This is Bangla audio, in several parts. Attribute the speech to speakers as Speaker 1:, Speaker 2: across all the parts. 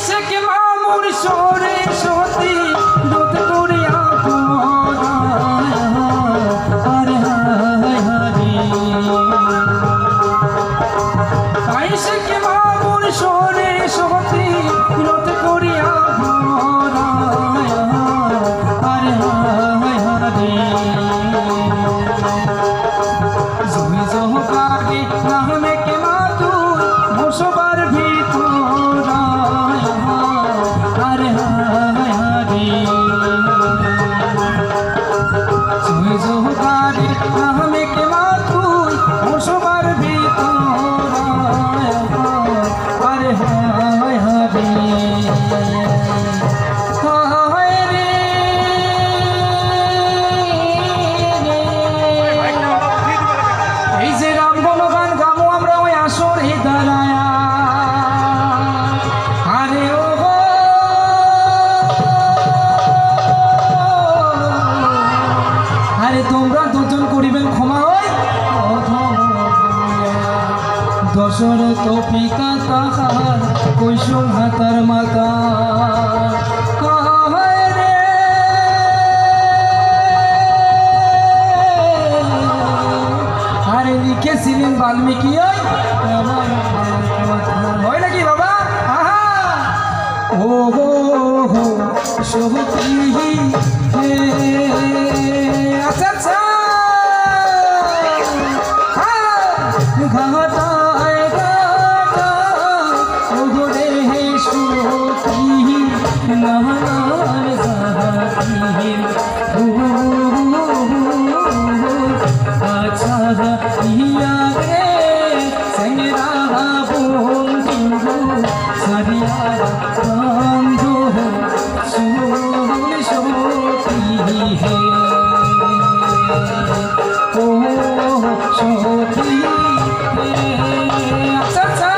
Speaker 1: আইসে কে মামুর সরে সতী দুধ করিয়া আরে হায় হারি আইসে কে মামুর সরে সতী দুধ করিয়া আরে হায় হারি জমি জহকারে নামে কে মাতুর বসবার ভিতর আরে হায় হারি জমি জহকারে নামে কে মাতুর বসবার ভিতর আরে হায় হারি তোমরা দুজন করিবেন ক্ষমা হয় দশরথ পিতা তাহার কৈশল হাতার মাতা আরে লিখেছিলেন বাল্মীকি হয় নাকি বাবা ও হো সহী আচ্ছা আচ্ছা ঘাটায় ঘাটায় ওগরে হে সখী নাহার জাহাতি আচ্ছা ইয়া রে সঙ্গরা বন্ধু সারিয়া বন্ধু সুন সখী হে ও সখী আচ্ছা আচ্ছা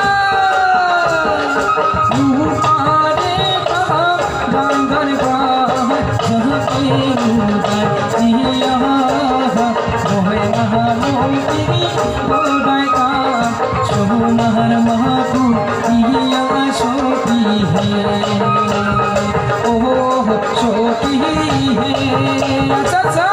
Speaker 1: রূপারে কহা গঙ্গর বাহ জহকে মুদার জিয়া মোহে মহামন্ত্রী গোদায় কা সোনার মহাপু ইয়া সখী হে ও সখী হে আচ্ছা আচ্ছা